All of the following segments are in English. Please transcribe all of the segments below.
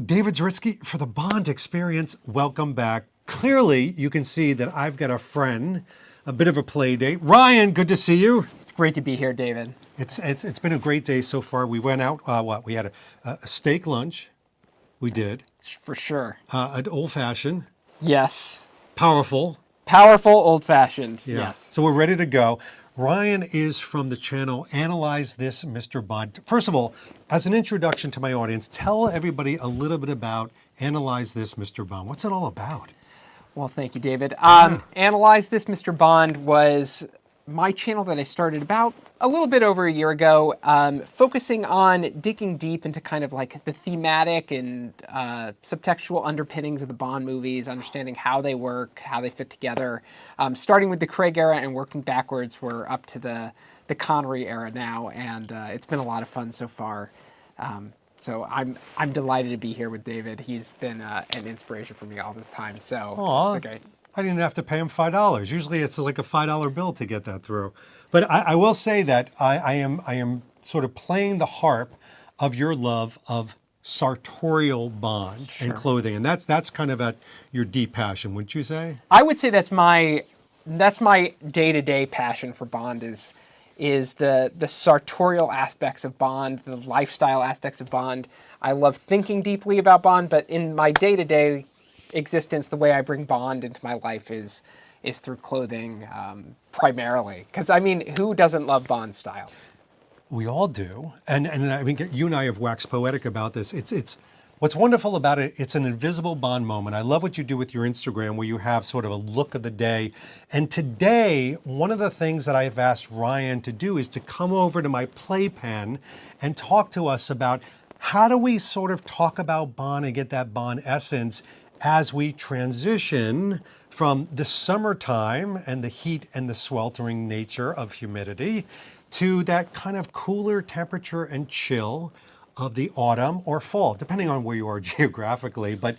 David Zritsky for the Bond Experience. Welcome back. Clearly, you can see that I've got a friend, a bit of a play date. Ryan, good to see you. It's great to be here, David. It's been a great day so far. We went out, we had a steak lunch. We did. For sure. An old fashioned. Yes. Powerful. Powerful, old-fashioned. Yeah. Yes. So we're ready to go. Ryan is from the channel Analyze This, Mr. Bond. First of all, as an introduction to my audience, tell everybody a little bit about Analyze This, Mr. Bond. What's it all about? Well, thank you, David. Analyze This, Mr. Bond was my channel that I started about a little bit over a year ago, focusing on digging deep into kind of like the thematic and subtextual underpinnings of the Bond movies, understanding how they work, how they fit together, starting with the Craig era and working backwards. We're up to the Connery era now, and it's been a lot of fun so far. So I'm delighted to be here with David. He's been an inspiration for me all this time. So Aw. okay. I didn't have to pay him $5. Usually it's like a $5 bill to get that through. But I will say that I am sort of playing the harp of your love of sartorial Bond and clothing. And that's kind of at your deep passion, wouldn't you say? I would say that's my day-to-day passion for Bond is the sartorial aspects of Bond, the lifestyle aspects of Bond. I love thinking deeply about Bond, but in my day-to-day existence, the way I bring Bond into my life is through clothing, primarily. Because I mean, who doesn't love Bond style? We all do. And I mean, you and I have waxed poetic about this. It's what's wonderful about it, it's an invisible Bond moment. I love what you do with your Instagram where you have sort of a look of the day. And today, one of the things that I have asked Ryan to do is to come over to my playpen and talk to us about how do we sort of talk about Bond and get that Bond essence as we transition from the summertime and the heat and the sweltering nature of humidity to that kind of cooler temperature and chill of the autumn or fall, depending on where you are geographically. But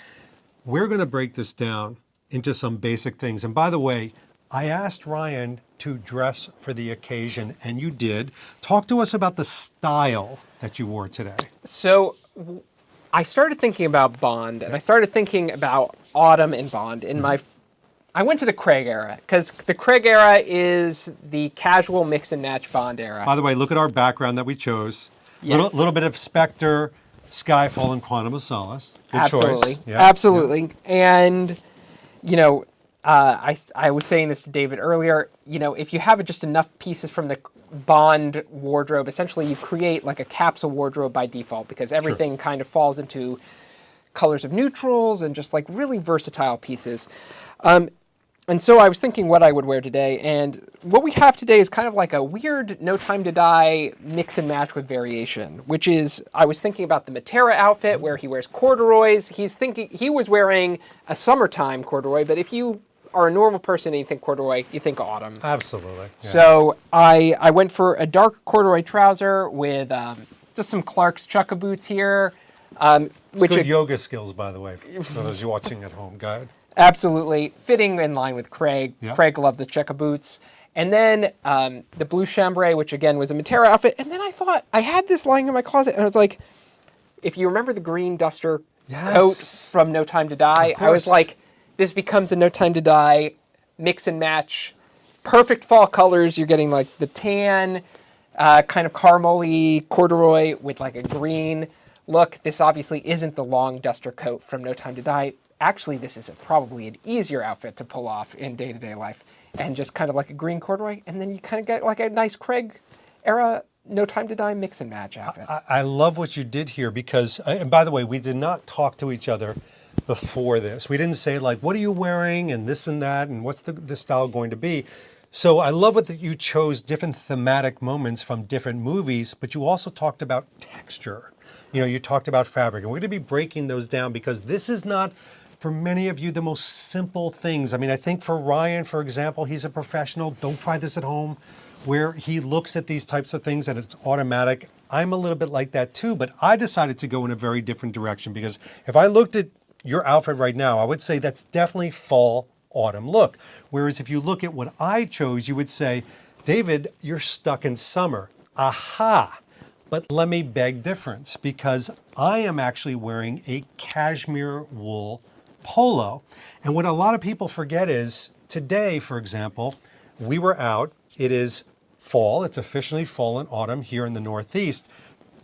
we're going to break this down into some basic things. And by the way, I asked Ryan to dress for the occasion, and you did. Talk to us about the style that you wore today. So I started thinking about Bond, and I started thinking about autumn and Bond in I went to the Craig era, because the Craig era is the casual mix and match Bond era. By the way, look at our background that we chose. Yeah. Little bit of Spectre, Skyfall, and Quantum of Solace. Good Absolutely. choice. Yeah. Absolutely. Yeah. And, you know, I was saying this to David earlier, you know, if you have just enough pieces from the Bond wardrobe, essentially you create like a capsule wardrobe by default, because everything kind of falls into colors of neutrals and just like really versatile pieces. And so I was thinking what I would wear today, and what we have today is kind of like a weird No Time to Die mix and match with variation, which is, I was thinking about the Matera outfit where he wears corduroys. He was wearing a summertime corduroy, but if you are a normal person and you think corduroy, you think autumn. Absolutely. Yeah. So I went for a dark corduroy trouser with just some Clark's chukka boots here. It's good yoga skills, by the way, for those you watching at home. Go ahead. Absolutely. Fitting in line with Craig. Yeah. Craig loved the chukka boots. And then the blue chambray, which again was a Matera outfit. And then I thought, I had this lying in my closet, and I was like, if you remember the green duster coat from No Time to Die, I was like, this becomes a No Time to Die mix and match. Perfect fall colors. You're getting like the tan, kind of caramel-y corduroy with like a green look. This obviously isn't the long duster coat from No Time to Die. Actually, this is probably an easier outfit to pull off in day-to-day life. And just kind of like a green corduroy. And then you kind of get like a nice Craig era No Time to Die mix and match outfit. I love what you did here because, and by the way, we did not talk to each other before this. We didn't say like, what are you wearing and this and that and what's the style going to be? So I love that you chose different thematic moments from different movies, but you also talked about texture. You know, you talked about fabric, and we're going to be breaking those down because this is not, for many of you, the most simple things. I mean, I think for Ryan, for example, he's a professional. Don't try this at home, where he looks at these types of things and it's automatic. I'm a little bit like that too, but I decided to go in a very different direction because if I looked at your outfit right now, I would say that's definitely fall, autumn look. Whereas if you look at what I chose, you would say, David, you're stuck in summer. Aha! But let me beg difference because I am actually wearing a cashmere wool polo. And what a lot of people forget is today, for example, we were out. It is fall. It's officially fall and autumn here in the Northeast.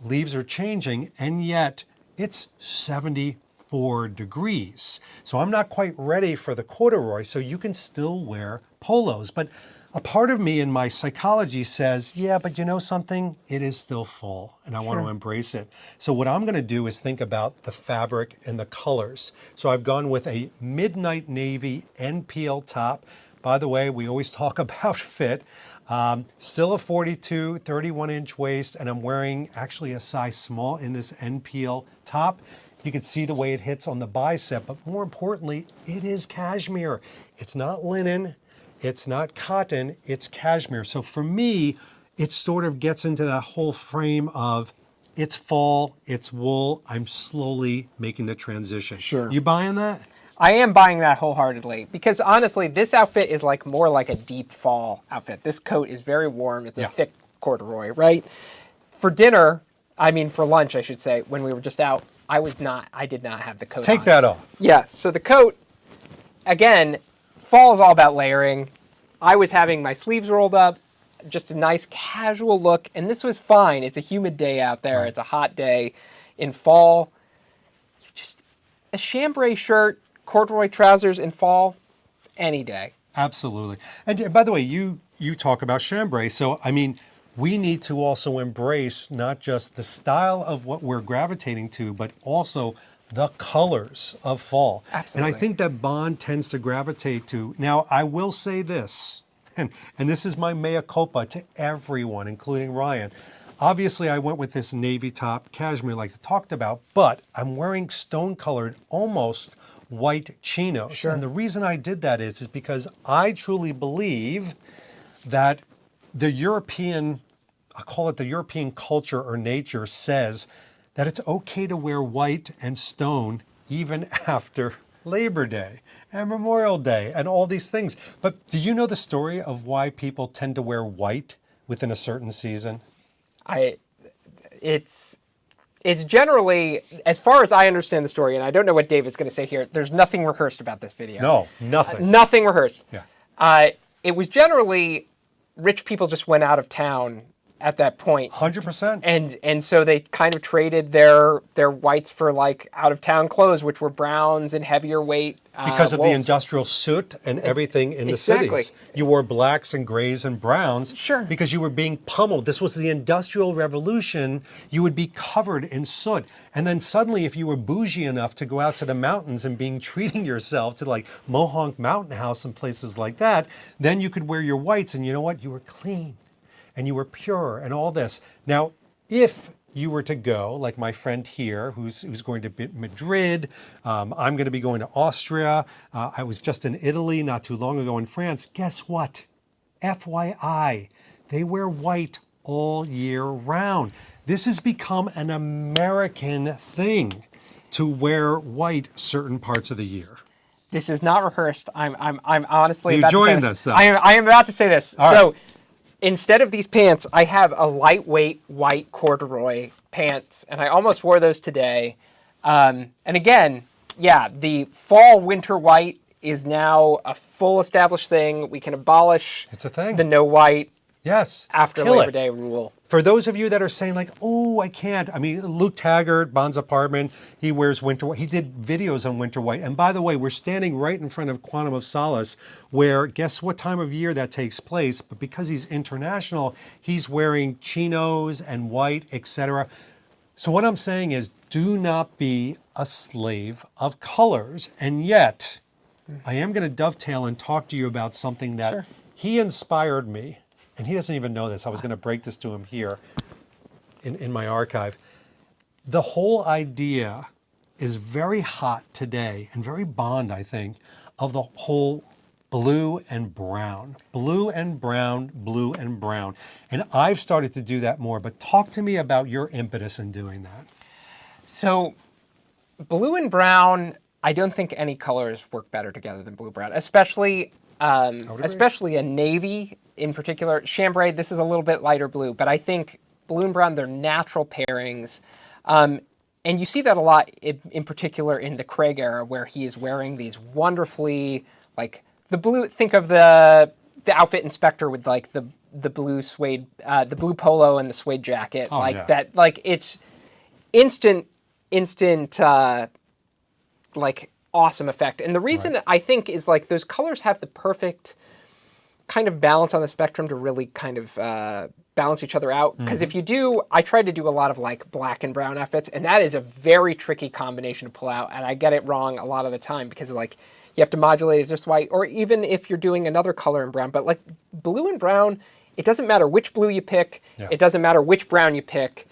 Leaves are changing, and yet it's 74 degrees. So I'm not quite ready for the corduroy, so you can still wear polos. But a part of me in my psychology says, yeah, but you know something? It is still fall, and I want to embrace it. So what I'm going to do is think about the fabric and the colors. So I've gone with a midnight navy NPL top. By the way, we always talk about fit. Still a 42, 31-inch waist, and I'm wearing actually a size small in this NPL top. You can see the way it hits on the bicep, but more importantly, it is cashmere. It's not linen, it's not cotton, it's cashmere. So for me, it sort of gets into that whole frame of it's fall, it's wool. I'm slowly making the transition. Sure. You buying that? I am buying that wholeheartedly because honestly, this outfit is like more like a deep fall outfit. This coat is very warm. It's a thick corduroy, right? For dinner, I mean for lunch, I should say, when we were just out, I did not have the coat Take on. that off. Yeah, so the coat, again, fall is all about layering. I was having my sleeves rolled up, just a nice casual look, and this was fine. It's a humid day out there. Right. It's a hot day. In fall, just a chambray shirt, corduroy trousers in fall, any day. Absolutely. And by the way, you talk about chambray. So, I mean, we need to also embrace not just the style of what we're gravitating to, but also the colors of fall. Absolutely. And I think that Bond tends to gravitate to. Now, I will say this, and this is my mea culpa to everyone, including Ryan. Obviously, I went with this navy top, cashmere like I talked about, but I'm wearing stone-colored, almost white chinos. Sure. And the reason I did that is because I truly believe that the European, I call it the European culture or nature, says that it's okay to wear white and stone even after Labor Day and Memorial Day and all these things. But do you know the story of why people tend to wear white within a certain season? It's generally, as far as I understand the story, and I don't know what David's going to say here, there's nothing rehearsed about this video. No, nothing. Nothing rehearsed. Yeah. It was generally rich people just went out of town at that point. 100%. And so they kind of traded their whites for like out of town clothes, which were browns and heavier weight. Because of the wools. industrial soot and everything in the Exactly. cities. You wore blacks and grays and browns. Sure. Because you were being pummeled. This was the Industrial Revolution. You would be covered in soot. And then suddenly, if you were bougie enough to go out to the mountains and treating yourself to like Mohonk Mountain House and places like that, then you could wear your whites and you know what? You were clean and you were pure and all this. Now, if you were to go, like my friend here, who's going to Madrid, I'm going to be going to Austria. I was just in Italy not too long ago in France. Guess what? FYI, they wear white all year round. This has become an American thing to wear white certain parts of the year. This is not rehearsed. I'm honestly You about to say joined this. us, though. I am about to say this. All so right. instead of these pants, I have a lightweight white corduroy pants, and I almost wore those today. And again, yeah, the fall winter white is now a full established thing. We can abolish It's a thing. the no white Yes. after Kill Labor it. Day rule. For those of you that are saying like, oh, I can't. I mean, Luke Taggart, Bond's apartment, he wears winter white. He did videos on winter white. And by the way, we're standing right in front of Quantum of Solace, where guess what time of year that takes place? But because he's international, he's wearing chinos and white, etc. So what I'm saying is, do not be a slave of colors. And yet, I am going to dovetail and talk to you about something that Sure. he inspired me. And he doesn't even know this. I was going to break this to him here in my archive. The whole idea is very hot today and very Bond, I think, of the whole blue and brown. Blue and brown, blue and brown. And I've started to do that more. But talk to me about your impetus in doing that. So blue and brown, I don't think any colors work better together than blue-brown, especially a navy in particular. Chambray, this is a little bit lighter blue, but I think blue and brown, they're natural pairings. And you see that a lot, in particular in the Craig era, where he is wearing these wonderfully, like, the blue, think of the outfit in Spectre with, like, the blue suede, the blue polo and the suede jacket. Oh, like yeah. that, like, it's instant, like, awesome effect. And the reason I think is, like, those colors have the perfect kind of balance on the spectrum to really kind of balance each other out. Because if you do, I tried to do a lot of like black and brown outfits, and that is a very tricky combination to pull out. And I get it wrong a lot of the time because like you have to modulate it just right, or even if you're doing another color in brown. But like blue and brown, it doesn't matter which blue you pick. Yeah. It doesn't matter which brown you pick.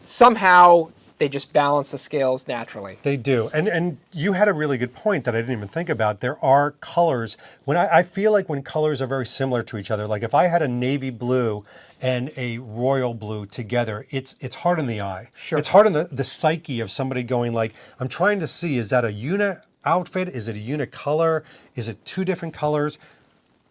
Somehow they just balance the scales naturally. They do. And you had a really good point that I didn't even think about. There are colors. When I feel like when colors are very similar to each other, like if I had a navy blue and a royal blue together, it's hard on the eye. Sure. It's hard on the psyche of somebody going like, I'm trying to see, is that a unit outfit? Is it a unit color? Is it two different colors?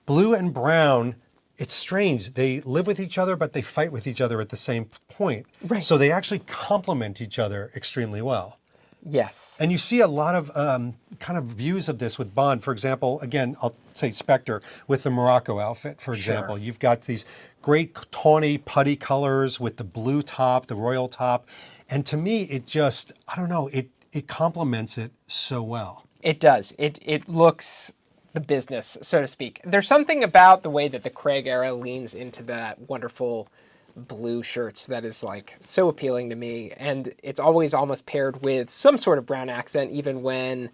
Blue and brown, it's strange. They live with each other, but they fight with each other at the same point. Right. So they actually complement each other extremely well. Yes. And you see a lot of kind of views of this with Bond. For example, again, I'll say Spectre with the Morocco outfit, for example. You've got these great tawny putty colors with the blue top, the royal top. And to me, it just, I don't know, it complements it so well. It does. It looks the business, so to speak. There's something about the way that the Craig era leans into that wonderful blue shirts that is like so appealing to me. And it's always almost paired with some sort of brown accent, even when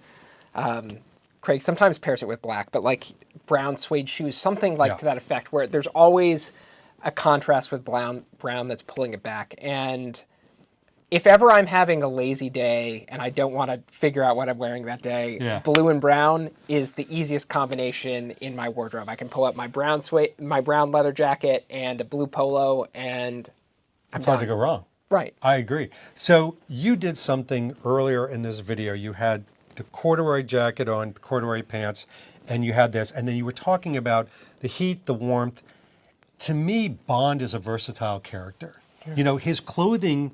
Craig sometimes pairs it with black, but like brown suede shoes, something like to that effect, where there's always a contrast with brown that's pulling it back. And if ever I'm having a lazy day and I don't want to figure out what I'm wearing that day, blue and brown is the easiest combination in my wardrobe. I can pull up my brown leather jacket and a blue polo, and It's hard to go wrong. Right. I agree. So you did something earlier in this video. You had the corduroy jacket on, the corduroy pants, and you had this, and then you were talking about the heat, the warmth. To me, Bond is a versatile character. You know, his clothing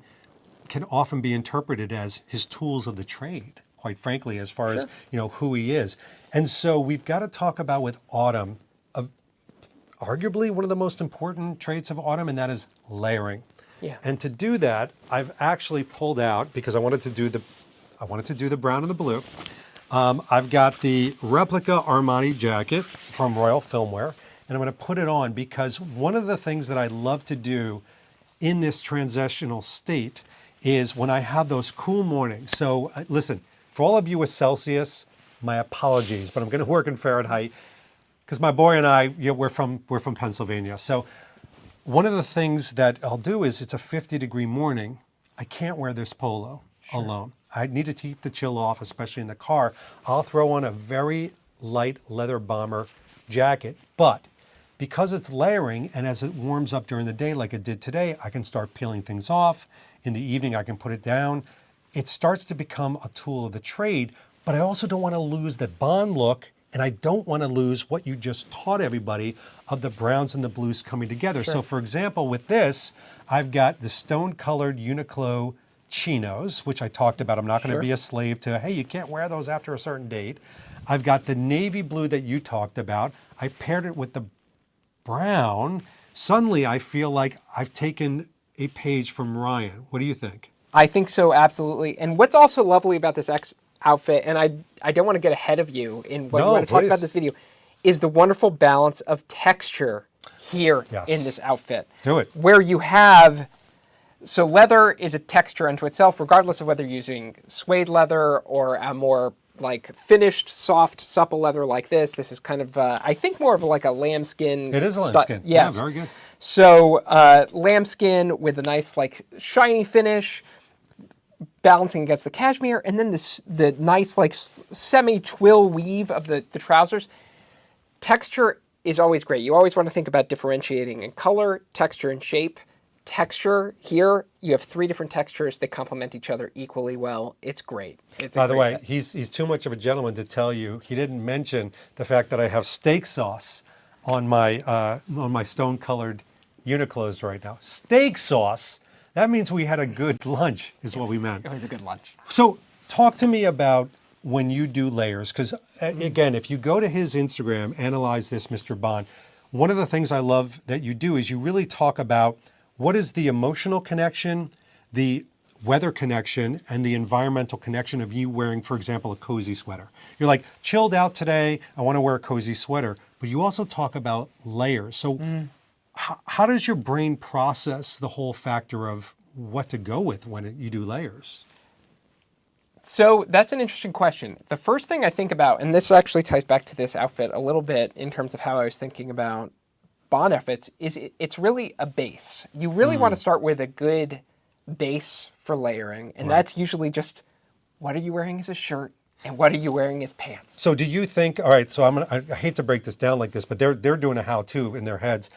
can often be interpreted as his tools of the trade, quite frankly, as far as, you know, who he is. And so we've got to talk about with autumn, of arguably one of the most important traits of autumn, and that is layering. Yeah. And to do that, I've actually pulled out, because I wanted to do the brown and the blue. I've got the replica Armani jacket from Royal Filmwear, and I'm going to put it on because one of the things that I love to do in this transitional state is when I have those cool mornings. So listen, for all of you with Celsius, my apologies, but I'm going to work in Fahrenheit because my boy and I, we're from Pennsylvania. So one of the things that I'll do is it's a 50-degree morning. I can't wear this polo alone. I need to keep the chill off, especially in the car. I'll throw on a very light leather bomber jacket, but because it's layering and as it warms up during the day like it did today, I can start peeling things off. In the evening, I can put it down. It starts to become a tool of the trade, but I also don't want to lose the Bond look, and I don't want to lose what you just taught everybody of the browns and the blues coming together. So for example, with this, I've got the stone-colored Uniqlo chinos, which I talked about. I'm not going to be a slave to, hey, you can't wear those after a certain date. I've got the navy blue that you talked about. I paired it with the brown. Suddenly, I feel like I've taken a page from Ryan. What do you think? I think so, absolutely. And what's also lovely about this outfit, and I don't want to get ahead of you in what you want to talk about this video, is the wonderful balance of texture here in this outfit. Do it. Where you have, so leather is a texture unto itself, regardless of whether you're using suede leather or a more like finished, soft, supple leather like this. This is kind of, I think more of like a lambskin. It is a lambskin. Yes. Yeah, very good. So lambskin with a nice like shiny finish, balancing against the cashmere, and then the nice like semi-twill weave of the trousers. Texture is always great. You always want to think about differentiating in color, texture, and shape. Texture here, you have 3 different textures that complement each other equally well. It's great. By the way, he's too much of a gentleman to tell you he didn't mention the fact that I have steak sauce on my stone-colored Uniqlo's right now. Steak sauce. That means we had a good lunch, is what we meant. It was a good lunch. So talk to me about when you do layers, because again, if you go to his Instagram, analyze this, Mr. Bond, one of the things I love that you do is you really talk about what is the emotional connection, the weather connection, and the environmental connection of you wearing, for example, a cozy sweater. You're like, chilled out today, I want to wear a cozy sweater, but you also talk about layers. So how does your brain process the whole factor of what to go with when you do layers? So that's an interesting question. The first thing I think about, and this actually ties back to this outfit a little bit in terms of how I was thinking about Bond outfits, is it's really a base. You really want to start with a good base for layering, and that's usually just what are you wearing as a shirt and what are you wearing as pants. So do you think, all right, so I hate to break this down like this, but they're doing a how-to in their heads.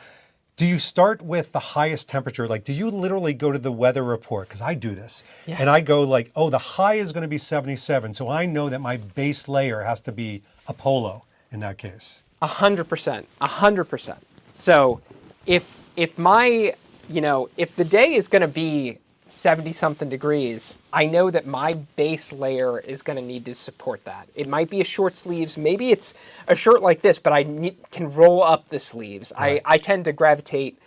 Do you start with the highest temperature? Like, do you literally go to the weather report? Because I do this. Yeah. And I go like, oh, the high is going to be 77. So I know that my base layer has to be a polo in that case. 100%, 100%. So if my, if the day is going to be 70 something degrees, I know that my base layer is going to need to support that. It might be a short sleeves, maybe it's a shirt like this, but I can roll up the sleeves. Right. I tend to gravitate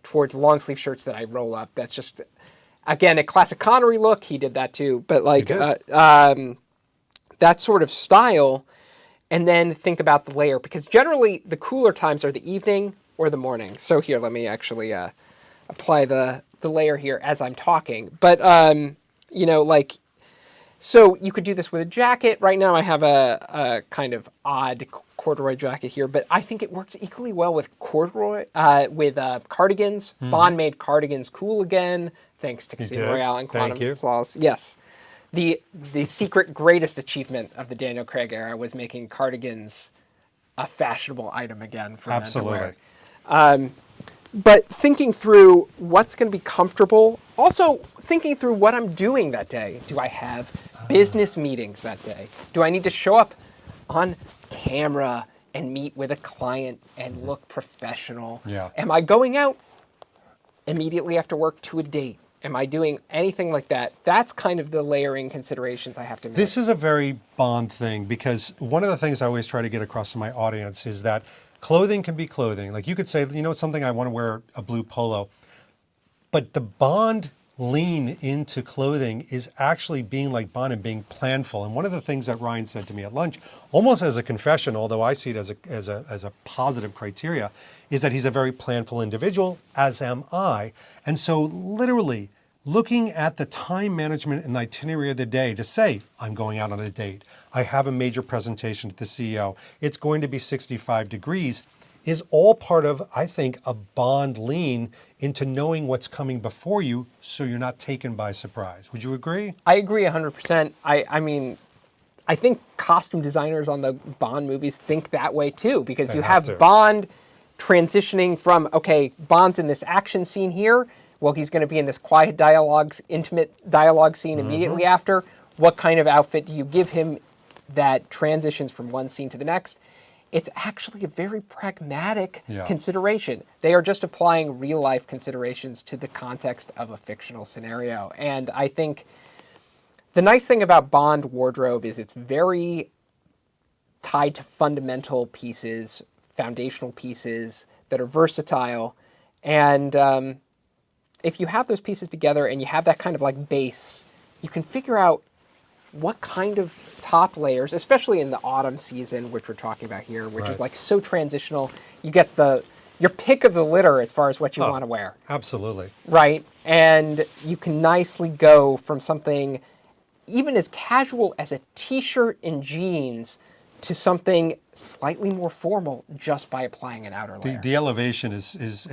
towards long sleeve shirts that I roll up. That's just, again, a classic Connery look. He did that too, but like that sort of style. And then think about the layer, because generally the cooler times are the evening or the morning. So here, let me actually apply the layer here as I'm talking. But, so you could do this with a jacket. Right now I have a kind of odd corduroy jacket here, but I think it works equally well with corduroy, with cardigans. Bond made cardigans cool again, thanks to Casino Royale and Quantum Solace. Yes. The secret greatest achievement of the Daniel Craig era was making cardigans a fashionable item again for men to wear. But thinking through what's going to be comfortable, also thinking through what I'm doing that day. Do I have business meetings that day? Do I need to show up on camera and meet with a client and look professional? Yeah. Am I going out immediately after work to a date? Am I doing anything like that? That's kind of the layering considerations I have to make. This is a very Bond thing, because one of the things I always try to get across to my audience is that clothing can be clothing. Like you could say, something, I want to wear a blue polo. But the Bond lean into clothing is actually being like Bond and being planful. And one of the things that Ryan said to me at lunch, almost as a confession, although I see it as a positive criteria, is that he's a very planful individual, as am I. And so literally looking at the time management and the itinerary of the day to say, I'm going out on a date, I have a major presentation to the CEO, it's going to be 65 degrees, is all part of, I think, a Bond lean into knowing what's coming before you so you're not taken by surprise. Would you agree? I agree 100%. I mean, I think costume designers on the Bond movies think that way too, because you have Bond transitioning from, okay, Bond's in this action scene here, well, he's going to be in this quiet dialogue, intimate dialogue scene immediately after. What kind of outfit do you give him that transitions from one scene to the next? It's actually a very pragmatic consideration. They are just applying real life considerations to the context of a fictional scenario. And I think the nice thing about Bond wardrobe is it's very tied to fundamental pieces, foundational pieces that are versatile. And if you have those pieces together and you have that kind of like base, you can figure out what kind of top layers, especially in the autumn season, which we're talking about here, which is like so transitional. You get your pick of the litter as far as what you want to wear. Absolutely. Right. And you can nicely go from something even as casual as a t-shirt and jeans to something slightly more formal just by applying an outer layer. The elevation is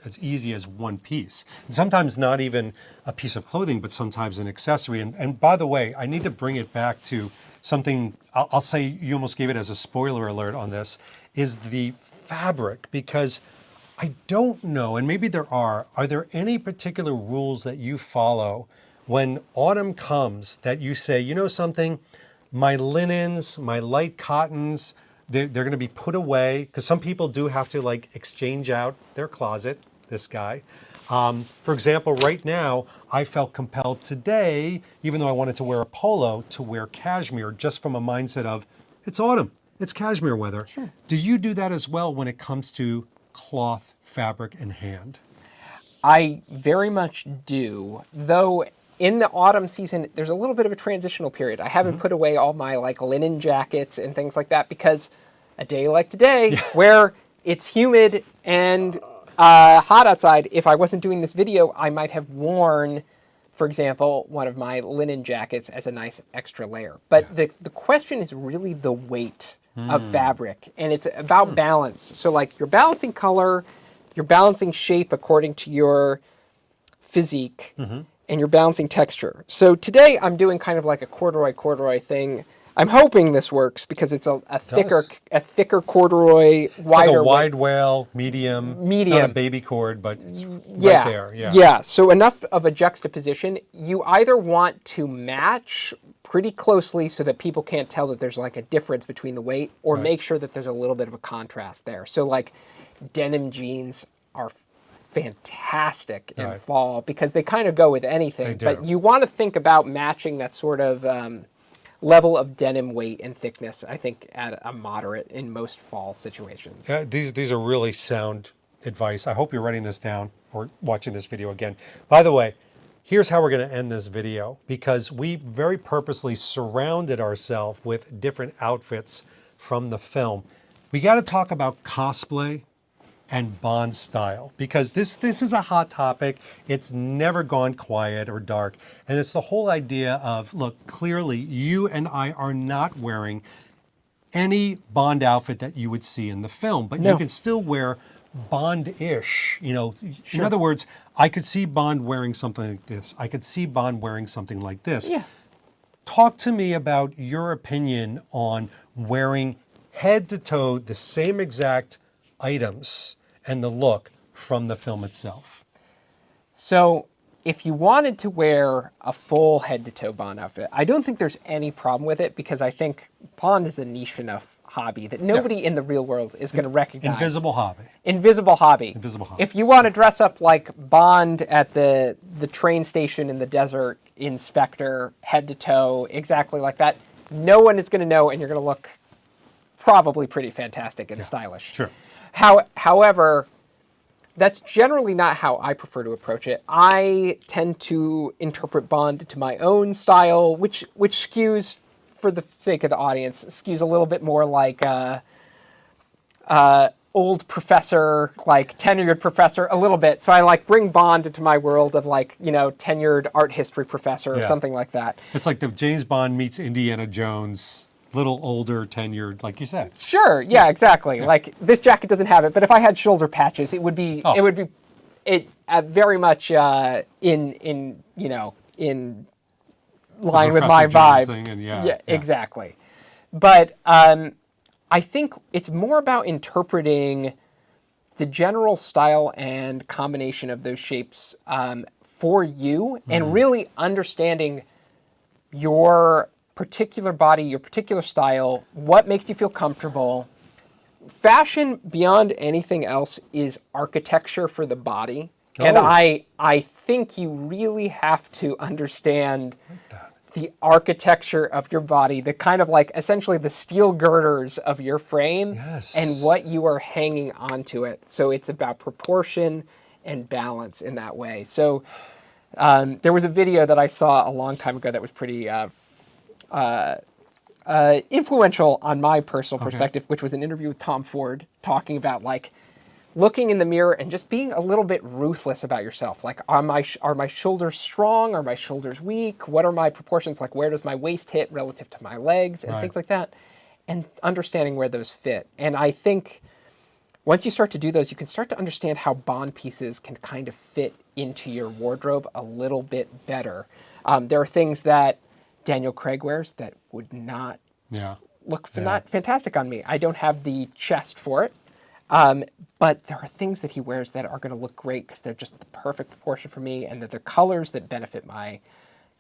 as easy as one piece. And sometimes not even a piece of clothing, but sometimes an accessory. And by the way, I need to bring it back to something, I'll say you almost gave it as a spoiler alert on this, is the fabric, because I don't know, and maybe there are there any particular rules that you follow when autumn comes that you say, something, my linens, my light cottons, they're going to be put away, because some people do have to like exchange out their closet this guy. For example, right now, I felt compelled today, even though I wanted to wear a polo, to wear cashmere just from a mindset of, it's autumn, it's cashmere weather. Sure. Do you do that as well when it comes to cloth, fabric, and hand? I very much do, though in the autumn season, there's a little bit of a transitional period. I haven't put away all my like linen jackets and things like that because a day like today, where it's humid and hot outside, if I wasn't doing this video, I might have worn, for example, one of my linen jackets as a nice extra layer. But the question is really the weight of fabric, and it's about balance. So like you're balancing color, you're balancing shape according to your physique, and you're balancing texture. So today I'm doing kind of like a corduroy thing. I'm hoping this works because it's a thicker corduroy, wider. It's like a wide wale, medium. It's not a baby cord, but it's right there. Yeah. Yeah. So enough of a juxtaposition. You either want to match pretty closely so that people can't tell that there's like a difference between the weight, or make sure that there's a little bit of a contrast there. So like denim jeans are fantastic in fall because they kind of go with anything. But you want to think about matching that sort of level of denim weight and thickness, I think, at a moderate in most fall situations. Yeah, these are really sound advice. I hope you're writing this down or watching this video again. By the way, here's how we're going to end this video, because we very purposely surrounded ourselves with different outfits from the film. We got to talk about cosplay and Bond style, because this is a hot topic. It's never gone quiet or dark. And it's the whole idea of, look, clearly you and I are not wearing any Bond outfit that you would see in the film, but you can still wear Bond-ish, you know. In other words, I could see Bond wearing something like this. I could see Bond wearing something like this. Yeah. Talk to me about your opinion on wearing head to toe the same exact items and the look from the film itself. So if you wanted to wear a full head-to-toe Bond outfit, I don't think there's any problem with it, because I think Bond is a niche enough hobby that nobody in the real world is going to recognize. Invisible hobby. Invisible hobby. Invisible hobby. If you want to dress up like Bond at the train station in the desert, Inspector, head to toe, exactly like that, no one is going to know, and you're going to look probably pretty fantastic and stylish. Sure. However, that's generally not how I prefer to approach it. I tend to interpret Bond to my own style, which skews, for the sake of the audience, skews a little bit more like old professor, like tenured professor, a little bit. So I like bring Bond into my world of like, you know, tenured art history professor or something like that. It's like the James Bond meets Indiana Jones. Little older, tenured, like you said. Sure. Yeah. Exactly. Yeah. Like this jacket doesn't have it, but if I had shoulder patches, it would be. It would be. Very much in line with my vibe. And exactly. But I think it's more about interpreting the general style and combination of those shapes for you, and really understanding your particular body, your particular style, what makes you feel comfortable. Fashion, beyond anything else, is architecture for the body. And I think you really have to understand the architecture of your body, the kind of like essentially the steel girders of your frame, and what you are hanging onto it. So it's about proportion and balance in that way. So there was a video that I saw a long time ago that was pretty influential on my personal perspective, which was an interview with Tom Ford talking about like looking in the mirror and just being a little bit ruthless about yourself. Like, are my shoulders strong? Are my shoulders weak? What are my proportions? Like, where does my waist hit relative to my legs and things like that? And understanding where those fit. And I think once you start to do those, you can start to understand how Bond pieces can kind of fit into your wardrobe a little bit better. There are things that Daniel Craig wears that would not look fantastic on me. I don't have the chest for it. But there are things that he wears that are going to look great because they're just the perfect proportion for me, and they're the colors that benefit my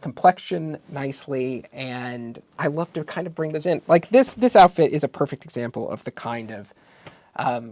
complexion nicely, and I love to kind of bring those in. Like this outfit is a perfect example of the kind of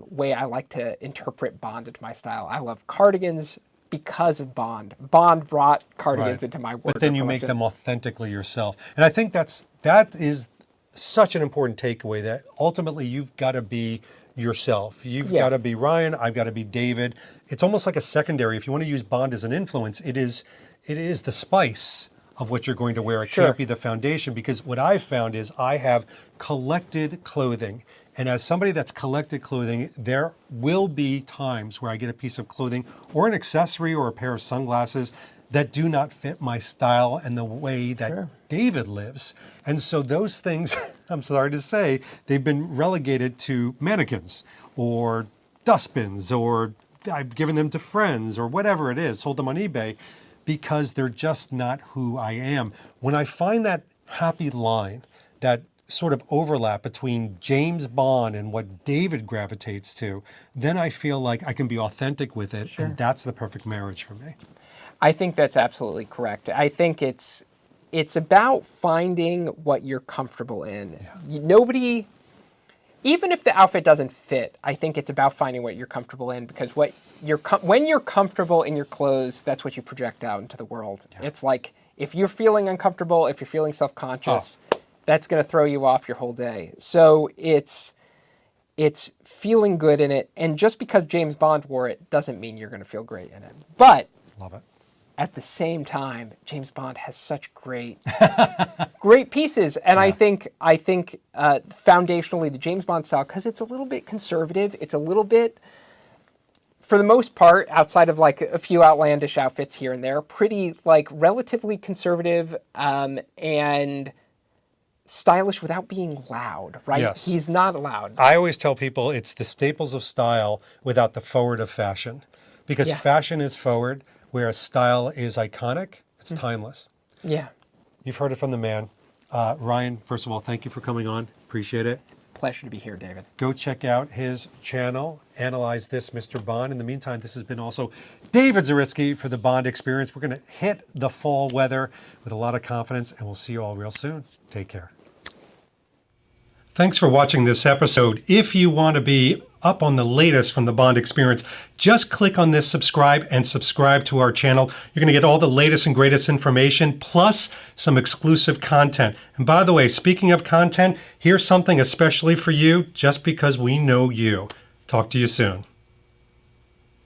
way I like to interpret Bond into my style. I love cardigans because of Bond. Bond brought cardigans into my wardrobe But then you make collection. them authentically yourself. And I think that is such an important takeaway, that ultimately you've got to be yourself. You've Yeah. got to be Ryan, I've got to be David. It's almost like a secondary. If you want to use Bond as an influence, it is the spice of what you're going to wear. It Sure. can't be the foundation, because what I've found is I have collected clothing. And as somebody that's collected clothing, there will be times where I get a piece of clothing or an accessory or a pair of sunglasses that do not fit my style and the way that Sure. David lives. And so those things, I'm sorry to say, they've been relegated to mannequins or dustbins, or I've given them to friends or whatever it is, sold them on eBay, because they're just not who I am. When I find that happy line, that sort of overlap between James Bond and what David gravitates to, then I feel like I can be authentic with it, and that's the perfect marriage for me. I think that's absolutely correct. I think it's about finding what you're comfortable in. Nobody, even if the outfit doesn't fit, I think it's about finding what you're comfortable in, because when you're comfortable in your clothes, that's what you project out into the world. It's like, if you're feeling uncomfortable, if you're feeling self-conscious, that's going to throw you off your whole day. So it's feeling good in it, and just because James Bond wore it doesn't mean you're going to feel great in it. But Love it. at the same time, James Bond has such great pieces, and I think foundationally the James Bond style, because it's a little bit conservative, it's a little bit, for the most part, outside of like a few outlandish outfits here and there, pretty like relatively conservative and stylish without being loud, right? Yes. He's not loud. I always tell people it's the staples of style without the forward of fashion, because fashion is forward, whereas style is iconic. It's timeless. Yeah. You've heard it from the man. Ryan, first of all, thank you for coming on. Appreciate it. Pleasure to be here, David. Go check out his channel, Analyze This, Mr. Bond. In the meantime, this has been also David Zaritsky for the Bond Experience. We're going to hit the fall weather with a lot of confidence, and we'll see you all real soon. Take care. Thanks for watching this episode. If you want to be up on the latest from the Bond Experience, just click on this subscribe and subscribe to our channel. You're going to get all the latest and greatest information, plus some exclusive content. And by the way, speaking of content, here's something especially for you, just because we know you. Talk to you soon.